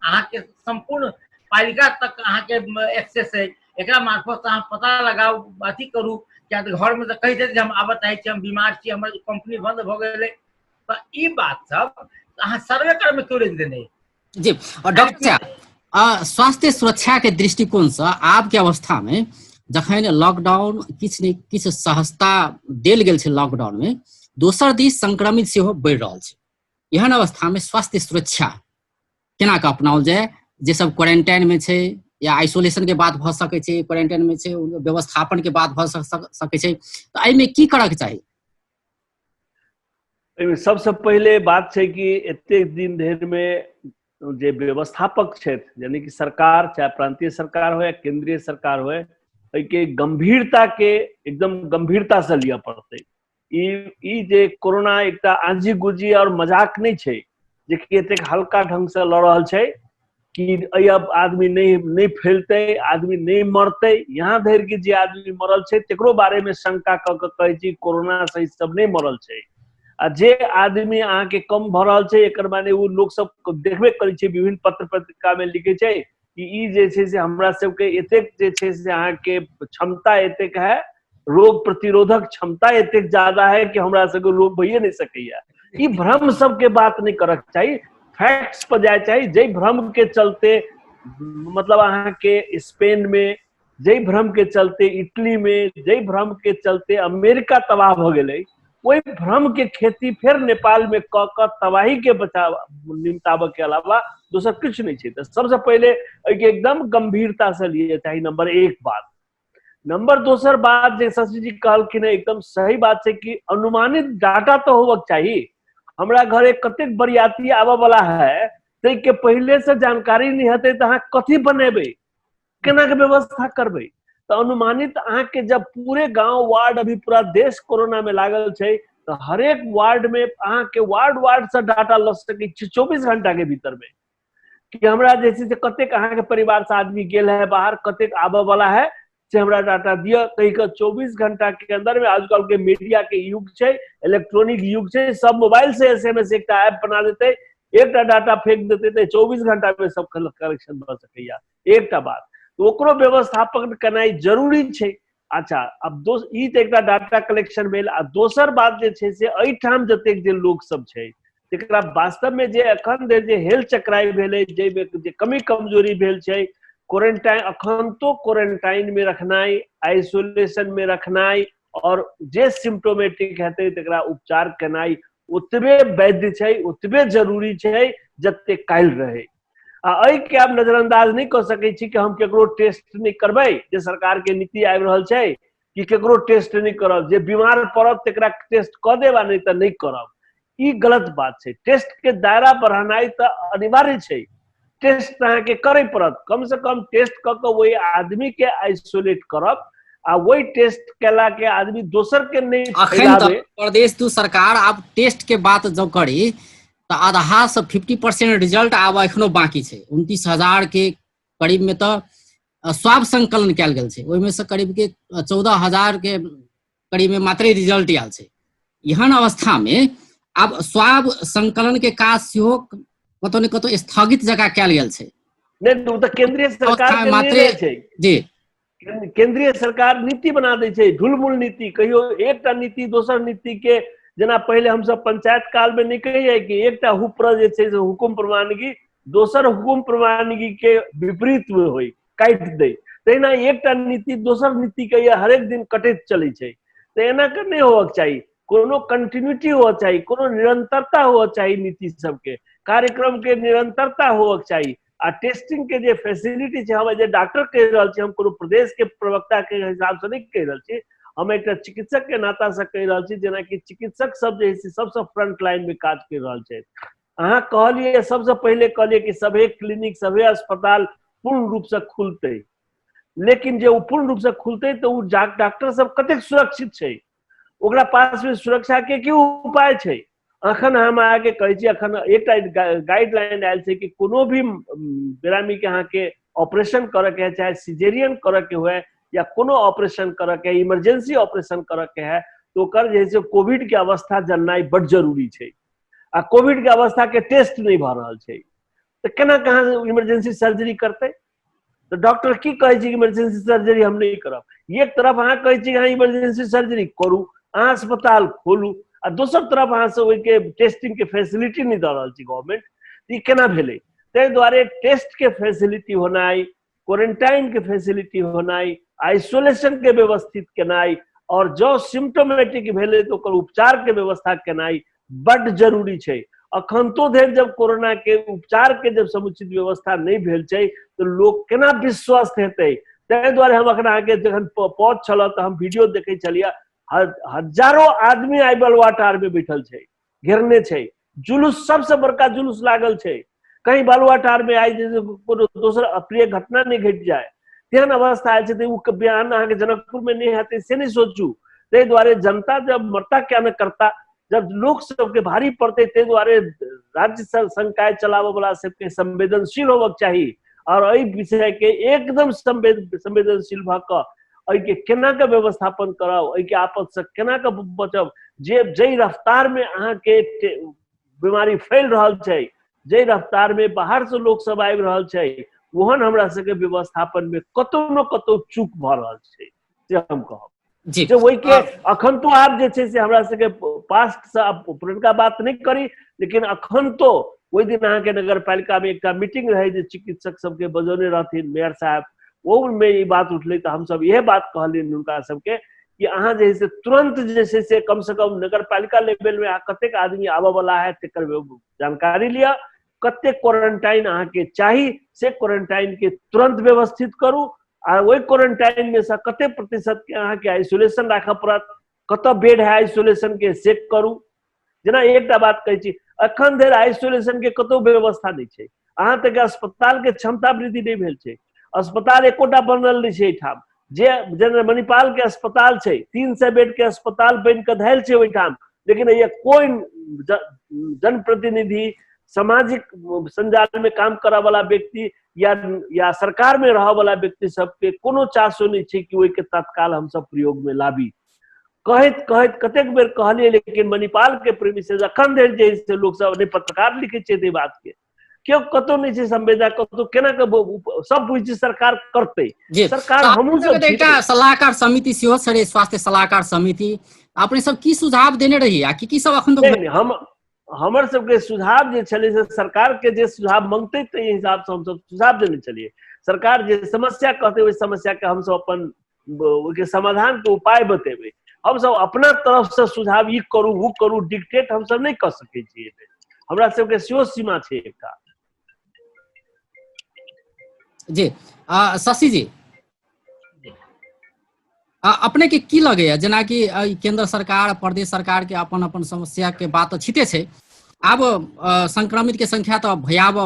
अहाँ के संपूर्ण पालिका तक अहाँ के एक्सेस है, एकरा मार्फत अहाँ पता लगाउ, अथी करू। क्या तो घर में तो कहि देत जे हम आबत आइ छी, हम बीमार छी, हमर कंपनी बंद भ गेलै, तो ई बात सब अहाँ सर्वे करे में क्यों रोक देने जी? और डॉक्टर साहब, स्वास्थ्य सुरक्षा के दृष्टिकोण से आब के अवस्था में जखन लॉकडाउन किछु सहजता देल गेल छै, लॉकडाउन में दोसर दिस संक्रमित सेहो बढ़ि रहल छै, एहन अवस्था में स्वास्थ्य सुरक्षा केना के अपनाओल जाए? जे सब क्वारंटाइन में छै या आइसोलेशन के बात भ सकै छै, क्वारंटाइन में छै, व्यवस्थापन के बात भ सकै छै, तो एहि में की करऽ के चाही? सबसे पहले बात छै कि एते दिन धरि में जे व्यवस्थापक छथि, यानी कि सरकार, चाहे प्रांतीय सरकार हो या केंद्रीय सरकार हो, के गंभीरता के एकदम गंभीरता से लिया पड़ते। ई जे कोरोना एकटा आंजी गुजी और मजाक नहीं छै, जे कि एते हल्का ढंग से लड़ रहल छै कि अब आदमी नहीं फैलते, आदमी नहीं मरते। यहाँ धरि के जे आदमी मरल छै तेकरो बारे में शंका क के कहै छी कोरोना से सब नहीं मरल छै। आ जे आदमी अहाँ के कम भ रहल छै, एकर माने वो लोग सब देखबे करै छै, विभिन्न पत्र पत्रिका में लिखे छै कि ई जे छै से हमरा सबके एतेक जे छै से अहाँ के क्षमता एतेक है, रोग प्रतिरोधक क्षमता एतेक ज्यादा है कि हमरा सबके रोग भइए नहीं सकैया। ई भ्रम सबके बात नहीं करक चाहिए, फैक्ट्स पर जाए चाहिए। जय भ्रम के चलते, मतलब अहाँ के स्पेन में, जय भ्रम के चलते इटली में, जय भ्रम के चलते अमेरिका तबाह भ गेलै, वही भ्रम के खेती फिर नेपाल में क तबाही के बचाव निमटाबे के अलावा दोसर कुछ नहीं छै। तो सबसे पहले एकदम गंभीरता से लिए चाहिए, नंबर एक बात। नंबर दोसर बात जे शशि जी कहलखिन एकदम सही बात है कि अनुमानित डाटा तो होबक चाहिए। हमरा घरे कतेक बरियाती आबे वाला है तै के पहले से जानकारी नहीं हेतै तो अहाँ कथी बनेबै, केना के व्यवस्था करबै। तो अनुमानित अहाँ के जब पूरे गांव वार्ड अभी पूरा देश कोरोना में लागल छै तो हर एक वार्ड में अहाँ के वार्ड से डाटा ल सकै छी 24 घंटा के भीतर में कि हमरा जैसे से कतेक अहाँ के परिवार से आदमी गेल है बाहर, कतेक आबे वाला है से हमरा डाटा दिया कही के 24 घंटा के अंदर में। आजकल के मीडिया के युग छै, इलेक्ट्रॉनिक युग छै, सब मोबाइल से एसएमएस एक ऐप बना देते, एक डाटा फेंक देते तो 24 घंटा में सब कलेक्शन भ सकैया। एक बात तो ओकरो व्यवस्थापन करनाइ जरूरी छै। अच्छा अब ई तो एक डाटा कलेक्शन भेल। आ दोसर बात जे छै से एठाम जतेक जे लोग सब छै तेकरा वास्तव में जे अखन जे हेल्थ चक्राई भेलै, जे कमी कमजोरी भेल छै, क्वारंटाइन अखन तो क्वारंटाइन में रखनाई, आइसोलेशन में रखनाई और जे सिम्टोमेटिक हेतै तेकरा उपचार केनाई उतबे वैध छै, उतबे जरूरी छै जते काल्हि रहे। आ के आप नजरअंदाज नहीं कर सकै छी कि हम केकरो टेस्ट नहीं करबै, जे सरकार के नीति आबि रहल छै कि केकरो टेस्ट नहीं करब, जे बीमार पड़त तेकरा टेस्ट क देब आ नहीं तो नहीं करब। ई गलत बात छै। टेस्ट के दायरा बढ़ानाई तो अनिवार्य छै। टेस्ट अहाँ के करे पड़त, कम से कम टेस्ट क के वही आदमी के आइसोलेट करब आ वही टेस्ट केला के आदमी दोसर के नहीं फैलावे। प्रदेश दू सरकार अब टेस्ट के बात जब करी तो आधा से 50% रिजल्ट आब एखनो बाकी छै। 29,000 के करीब में तो स्वाब संकलन कल गेल छै, ओहिमे से करीब के 14,000 के करीब में मात्र रिजल्ट आयल छै। एहन अवस्था में अब स्वाब संकलन के काज सेहो कतौ ने कतौ स्थगित जगह कल गेल छै। नहीं तो केंद्रीय सरकार के निर्णय छै जी, केंद्रीय सरकार नीति बना दै छै, ढुलमुल नीति। कहियो एकटा नीति दोसर नीति के, जेना पहले हम सब पंचायत काल में नहीं कहिए कि एकटा हुप्र जे छै से हुकुम प्रमाणगी दोसर हुकुम प्रमाणगी के विपरीत में होई, काट दे। तहिना एकटा नीति दोसर नीति के हर एक दिन कटैत चलै छै। तो एना के नहीं होबक चाहिए, कोनो कंटिन्यूटी होना चाहिए, कोनो निरंतरता होना चाहिए, नीति सबके कार्यक्रम के निरंतरता होबक चाहिए। आ टेस्टिंग के जे फैसिलिटी छै, हम जे डॉक्टर कह रहल छी, हम कोनो प्रदेश के प्रवक्ता के हिसाब से नहीं कह रहल छी, हम एक चिकित्सक के नाता से कह रहल छी। जेना कि चिकित्सक सब जे सबसे फ्रंट लाइन में काज कर रहल छै। अहाँ कहलिए सबसे पहले कहलिए कि सभे क्लिनिक सभे अस्पताल पूर्ण रूप से खुलते, लेकिन जे पूर्ण रूप से खुलते तो डॉक्टर सब कतेक सुरक्षित छै, ओकरा पास में सुरक्षा के की उपाय छै। अखन हम आगे कहे छी, अखन एक गाइडलाइन आयल छै कि कोनो भी बेरामी के अहाँ के ऑपरेशन करे के है, चाहे सिजेरियन करे के हुए या कोनो ऑपरेशन करे के, इमरजेंसी ऑपरेशन करे के है, तो कर जैसे कोविड के अवस्था जाननाइ बड़ जरूरी छै। आ कोविड के अवस्था के टेस्ट नहीं भ रहल छै तो केना कहाँ इमरजेंसी सर्जरी करते। तो डॉक्टर की कहे छी इमरजेंसी सर्जरी हम नहीं करब। एक तरफ अहाँ कहे छी अहाँ इमरजेंसी सर्जरी करू, अहाँ अस्पताल खोलू, आ दोसर तरफ अहाँ से ओहि के टेस्टिंग के फैसिलिटी नहीं दे रहल छी गवर्नमेंट। ई केना भेलै? ताहि दुआरे टेस्ट के फैसिलिटी होनाइ, क्वारंटाइन के फैसिलिटी होनाइ, आइसोलेशन के व्यवस्थित केनाइ, और जो सिम्टोमेटिक भेलै तो ओकर उपचार के व्यवस्था केनाइ बड़ जरूरी छै। अखन तो धरि जब कोरोना के उपचार के जब समुचित व्यवस्था नहीं भेल छै तो लोग केना विश्वस्त हेतै। ताहि दुआरे हम अखन आगे जखन पौध छल तो हम वीडियो देखे चलिए, हजारों आदमी आई बालुआटार में बैठल छै, घेरने छै, जुलूस सबसे बड़का जुलूस लागल छै। कहीं बालुआटार में आई जैसे कोनो दोसर अप्रिय घटना नहीं घट जाए, तेहन अवस्था आयल छै। तो बयान अहाँ के जनकपुर में नहीं हेतै से नहीं सोचू। ताहि दुआरे जनता जब मरता क्या न करता, जब लोग सबके भारी पड़ते, ताहि दुआरे राज्य संकाय चलावे वाला सबके संवेदनशील होबक चाहिए और एहि विषय के एकदम संवेदनशील भ क के केना के व्यवस्थापन कराओ, के आपद से केना के बचब। जे जई रफ्तार में अहाँ के बीमारी फैल रहल छै, जई रफ्तार में बाहर से लोग सब आबि रहल छै, ओहन हमरा सबके व्यवस्थापन में कतौ न कतौ चूक भ रहल छै से हम कहब जी। जो वही के अखन तो आप जे छै से हमरा सबके पास्ट से आप पुरनका बात नहीं करी, लेकिन अखन तो ओहि दिन अहाँ के नगर पालिका में एक मीटिंग रहे जे चिकित्सक सबके बजौने रहथिन मेयर साहब, वो में ये बात उठले तो हम सब यह बात कहलिन उनका सबके कि अहाँ जे से तुरंत जे से कम से कम नगर पालिका लेवल में कतेक आदमी आबे वाला है तेकर जानकारी लिया, कतेक क्वारंटाइन अहाँ के चाही से क्वारंटाइन के तुरंत व्यवस्थित करू, आ वही क्वारंटाइन में से कते प्रतिशत के अहाँ के आइसोलेशन राखऽ पड़त, कत बेड है आइसोलेशन के चेक करू। जेना एकटा बात कहै छी, अखन धरि आइसोलेशन के कतौ व्यवस्था नहीं छै, अहाँ तक अस्पताल के क्षमता वृद्धि नहीं भेल छै, अस्पताल एकोटा बनल नहीं छै एहिठाम। जे जेना मणिपाल के अस्पताल छै 300 बेड के अस्पताल बन के धैल छै ओहिठाम, लेकिन ये कोई जनप्रतिनिधि, सामाजिक संजाल में काम करे वाला व्यक्ति या सरकार में रह वाला व्यक्ति सबके कोनो चासो नहीं छै कि ओहि के तत्काल हम सब प्रयोग में लाबी। कहत कहत कतेक बेर कहलिए, लेकिन मणिपाल के प्रेमिसेस अखन धरि जे से लोग सब ने पत्रकार लिखे छै दे बात के क्यों कतो नहीं छै संवेदना, कतो केना के सब बुझी सरकार करते। सरकार हमहु सब एकटा सलाहकार समिति सेहो छले, स्वास्थ्य सलाहकार समिति, अपने सब की सुझाव देने रही आ की सब अखन तक हम हमर सबके सुझाव जे छले से सरकार के जे सुझाव मांगते ते हिसाब से हम सब सुझाव देने चलिए। सरकार जे समस्या कहते ओहि समस्या के हम सब अपन के समाधान के उपाय बतेबे। हम सब अपना तरफ से सुझाव ई करू वो करू डिक्टेट हम सब नहीं कर सके छी, हमरा सबके सेहो सीमा छै एकटा। जी शशि जी, अपने के की लगे जेना कि केंद्र सरकार प्रदेश सरकार के अपन अपन समस्या के बात छिते छै, आब संक्रमित के संख्या तो भयावह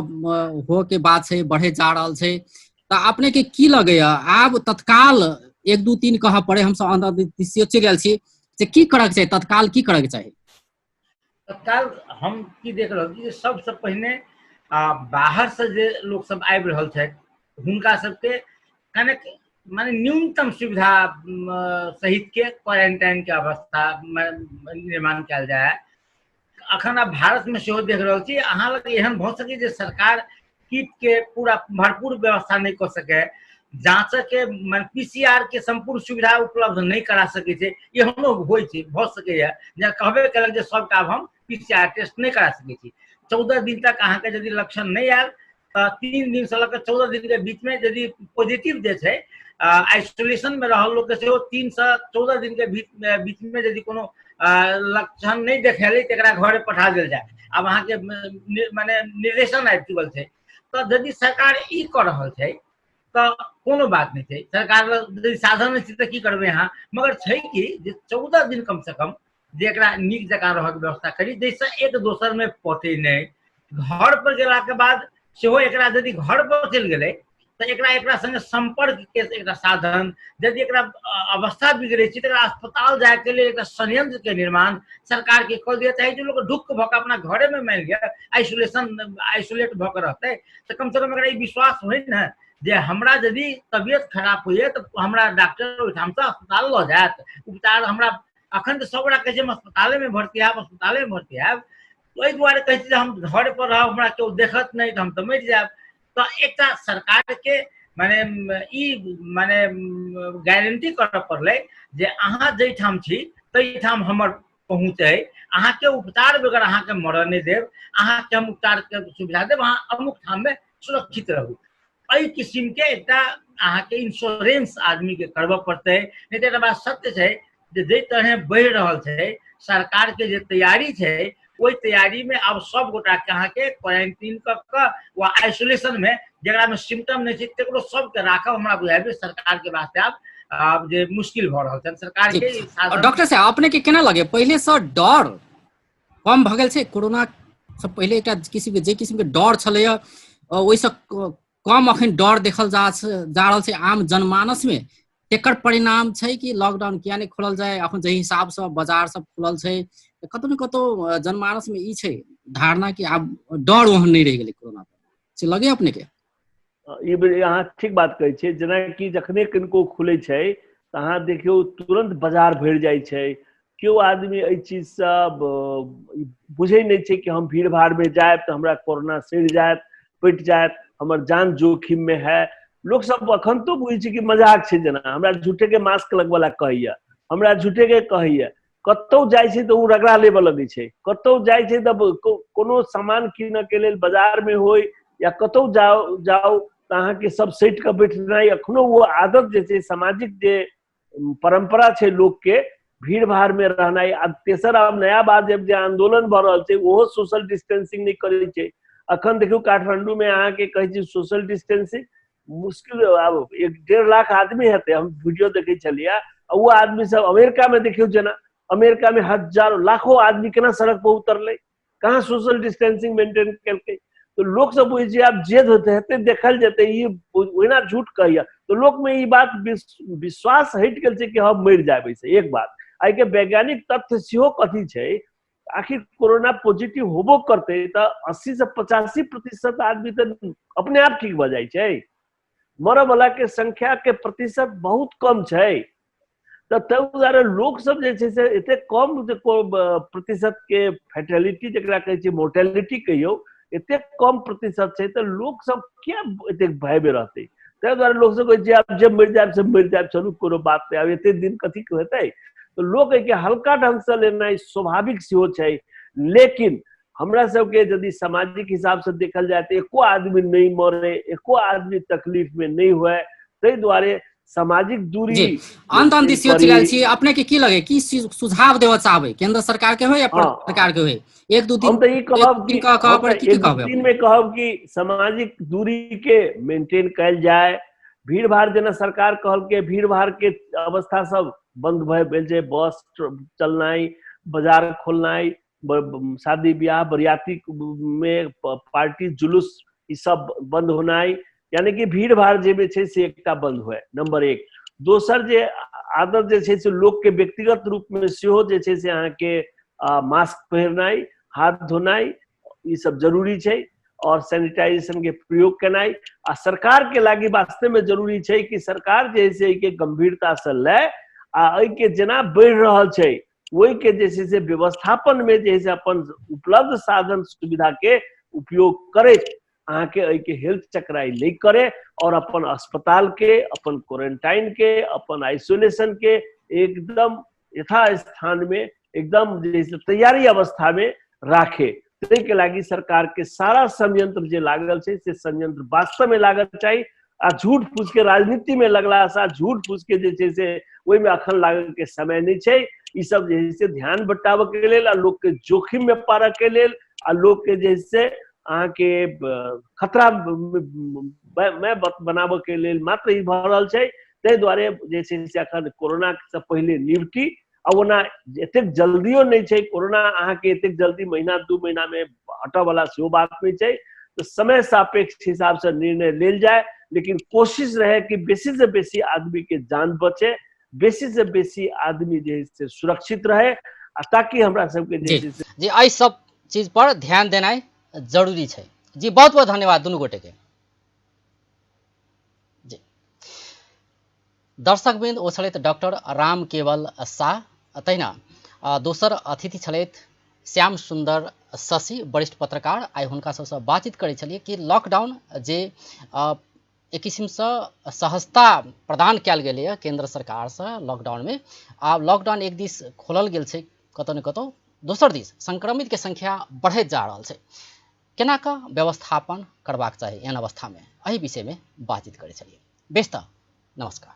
हो के बात छै, बढ़े जा रहा है, तो अपने के की लगे आब तत्काल 1 2 3 कह पड़े हम सब अंतर्देशीय चलि गेल छी से की करक चाहिए, तत्काल की करक चाहिए? तत्काल हम की देख रहल छी सबसे पहिने बाहर से जे लोग सब आबि रहल छै हुनका सबके कनेक माने न्यूनतम सुविधा सहित के क्वारंटाइन के अवस्था निर्माण कयल जाए। अखन आप भारत में सेहो देख रहल छी, अहाँ लग एहन भ सके जे सरकार किट के पूरा भरपूर व्यवस्था नहीं कर सके, जांच के पीसीआर के संपूर्ण सुविधा उपलब्ध नहीं करा सके छै, एहनो होइ छै भ सके या जे कहबे केलक जे सबका हम पीसीआर टेस्ट नहीं करा सके छी। 14 दिन तक अहाँ के यदि लक्षण नहीं आयल तो 3 दिन से लेकर 14 दिन के बीच में यदि पॉजिटिव जे छै आइसोलेशन में रहल लोग के 3 से 14 दिन के बीच में यदि कोनो लक्षण नहीं देखेले तेकरा घरे पठा देल जाए। अब अहाँ के माने निर्देशन आबि चुकल छै, तो यदि सरकार ई कर रहल छै तो कोनो बात नहीं छै, सरकार यदि साधन छै तो की करबे अहाँ, मगर छै कि जे 14 दिन कम से कम जेकरा नीक जकाँ रह के व्यवस्था करी जैसे एक दोसर में पते नहीं। घर पर गेला के बाद सेहो एकरा यदि घर पर चलि गेलै तो एकरा संगे संपर्क के एक साधन, यदि एकरा अवस्था बिगड़े छै तो अस्पताल जाए के लिए एक संयंत्र के निर्माण सरकार के कर दिया चाहे, जो लोग ढुक भक अपना घरे में मान लिया आइसोलेट भक रहते तो कम से कम एकरा विश्वास हो न जे हमरा यदि तबियत खराब हुए तो हमरा डॉक्टर ओहिठाम से अस्पताल ल जात उपचार। हमरा अखन तो सब गोटा कहै छै हम अस्पताले में भर्ती आब, अस्पताले में भर्ती आब, ओहि दुआरे कहै छै हम घर पर रहब हमरा केओ देखत नहीं तो हम तो मरि जायब। तो एक सरकार के माने ई माने गारंटी करऽ पड़लै जे अहाँ जैठाम छी तैठाम हमर पहुँच है, अहाँ के उपचार बगैर अहाँ के मरऽ नहीं देव, अहाँ के हम उपचार के सुविधा देव, अहाँ अमुक ठाम में सुरक्षित रहू। एहि किस्म के एक अहाँ के इंश्योरेंस आदमी के करबऽ पड़ते। नहीं तो बात सत्य है जे तरह बढ़ि रहल है सरकार के जे तैयारी है वही तैयारी में अब सब गोटा के अहाँ के क्वारंटीन व आइसोलेशन में जरा में सिम्टम नहीं है तकरो सबके राखब हमरा बुझाइए सरकार के वास्ते आब जे मुश्किल भ रहल है। सरकार के डॉक्टर साहब अपने के केना लगे पहले से डर कम भ गेल छै, कोरोना से पहले एक किस्म के डर छलै ओहि से कम अखन डर देखल जा रहल छै आम जनमानस में, एकर परिणाम छै कि लॉकडाउन किया नहीं खोलल जाए, अखन जे हिसाब से बाजार सब खुलल छै कतौ न कतौ जनमानस में ई छै धारणा कि आब डर ओहन नहीं रह गेलै कोरोना से लगे अपने के? अहाँ ठीक बात कहै छियै, जेना कि जखने किनको खुले छै तऽ अहाँ देखियौ तुरंत बाजार भरि जाइ छै, केओ आदमी एहि चीज से बुझे नहीं छै कि हम भीड़ भाड़ में जायब तऽ हमरा कोरोना सड़ि जायत पटि जायत हमर जान जोखिम में है। लोग सब अखन तो बुझे छै कि मजाक छै, जेना हमरा झूठे के मास्क लगवला कहैया, हमरा झूठे के कहैया, कतौ जाइ छै तऽ उ रगड़ा लेबऽ लगै छै, कतौ जाइ छै तऽ कोनो सामान कीनऽ के लेल बाजार में होय या कतौ जाओ तऽ अहाँ के सब सटि के बैठनाइ, अखनो वो आदत जे छै सामाजिक जे परंपरा छे लोग के भीड़ भाड़ में रहनाइ। आ तेसर अब नया बात जब जे आंदोलन भ रहल छै ओहो सोशल डिस्टेंसिंग नहीं करै छै। अखन देखियो काठमांडू में अहाँ के कहै छी सोशल डिस्टेंसिंग मुश्किल, अब 1.5 लाख आदमी हेतै, हम वीडियो देखे छलिए। वो आदमी सब अमेरिका में देखियो जेना अमेरिका में हजारों लाखों आदमी केना सड़क पर उतरले, कहाँ सोशल डिस्टेंसिंग मेंटेन केलकै। तो लोग सब बुझे छै आब जे हेतै देखल जेतै, ई ओहिना झूठ कहैया तो लोग में ई बात विश्वास हट गेल छै कि हम मर जाबै से। एक बात आई के वैज्ञानिक तथ्य सेहो कथी छै, आखिर कोरोना पॉजिटिव होबो करते तो 80 से 85% आदमी तो अपने आप ठीक भ जाय छै। मरऽ वाला के संख्या के प्रतिशत बहुत कम छै। तो तै दुआरे लोग सब जे छै से एते कम प्रतिशत के फैटेलिटी जकरा कहै छै मोर्टेलिटी कहियो, एते कम प्रतिशत छै तो लोग सब क्या एते भय में रहते। तै दुआरे लोग सब कहै छै आब जब मर जाए से मर जाए, चलू कोनो बात नहीं, अब एते दिन कथी हेतै। तो लोग के हल्का ढंग से लेना स्वाभाविक सेहो छै। लेकिन हमरा सबके यदि सामाजिक हिसाब से देखल जाए तो एको आदमी नहीं मरे, एको आदमी तकलीफ में नहीं हुए। तै दुआरे सामाजिक दूरी जी अंत अंत दिस चलि आयल छी, अपने के की लगे की सुझाव देबऽ चाहबै, केंद्र सरकार के हो या प्रदेश सरकार के हो? एक दू दिन हम तो ये कहब कि कहब पर की एक दू कहबै? दिन में कहब कि सामाजिक दूरी के मेंटेन कल जाए। भीड़ भाड़ जेना सरकार कहल के भीड़ भाड़ के अवस्था सब बंद भेल छै, बस चलनाई, बाजार खोलनाई, शादी ब्याह बरियाती में पार्टी जुलूस ई सब बंद होनाई, यानी कि भीड़ भाड़ जे छै से एकटा बंद हुए, नंबर 1। दोसर जे आदत जे छै से लोग के व्यक्तिगत रूप में सेहो जे छै से अहाँ के मास्क पहिरनाई, हाथ धोनाई ई सब जरूरी छै, और सैनिटाइजेशन के प्रयोग केनाई। आ सरकार के लागी वास्तव में जरूरी छै कि सरकार जे है के गंभीरता से ले आ के जेना बढ़ रहल छै वही के जे छै से व्यवस्थापन में जे है से अपन उपलब्ध साधन सुविधा के उपयोग करे, अहाँ के हेल्थ चक्राई नहीं करे, और अपन अस्पताल के, अपन क्वारंटाइन के, अपन आइसोलेशन के एकदम यथास्थान में एकदम जैसे तैयारी अवस्था में राखे। तै के लागी सरकार के सारा संयंत्र जे लागल छै से संयंत्र वास्तव में लागल चाहिए। आ झूठ फूस के राजनीति में लगला सा झूठ फूस के जे छै से ओहि में अखन लागल के समय नहीं छै। ई सब जे है से ध्यान बटावे के लेल आ लोग के जोखिम में पारक के लेल आ लोग के जे से अहाँ के खतरा में बनावे के लेल मात्र ई भ रहल छै। तै दुआरे जे छै से अखन कोरोना से पहले निपटी, अब ओना एते जल्दियो नहीं छै कोरोना, अहाँ के एते जल्दी महीना 2 महीना में हटै वाला सेहो बात नहीं छै। तो समय सापेक्ष हिसाब से निर्णय लेल जाए, लेकिन कोशिश रहे कि बेसी से बेसी आदमी के जान बचे, बेसी से बेसी आदमी जे से सुरक्षित रहे, ताकि हमरा सबके जे जी जी एहि सब चीज पर ध्यान देनाइ जरूरी छै। जी बहुत बहुत धन्यवाद दुनू गोटे के। जी दर्शकवृन्द ओ छलथि डॉक्टर राम केवल शाह, तहिना दोसर अतिथि छलथि श्याम सुंदर शशि, वरिष्ठ पत्रकार। आइ हुनका सबसँ बातचीत करै छलियै कि लॉकडाउन जे एक किसिमसँ सहजता प्रदान कयल गेलैए केंद्र सरकारसँ लॉकडाउन में, आब लॉकडाउन एक दिस खोलल गेल छै कतौ न कतौ, दोसर दिस संक्रमित के संख्या बढ़ैत जा रहल छै, केना कऽ व्यवस्थापन करबाक चाही एहन अवस्था में, एहि विषय में बातचीत करै छलियै। बेस तऽ नमस्कार।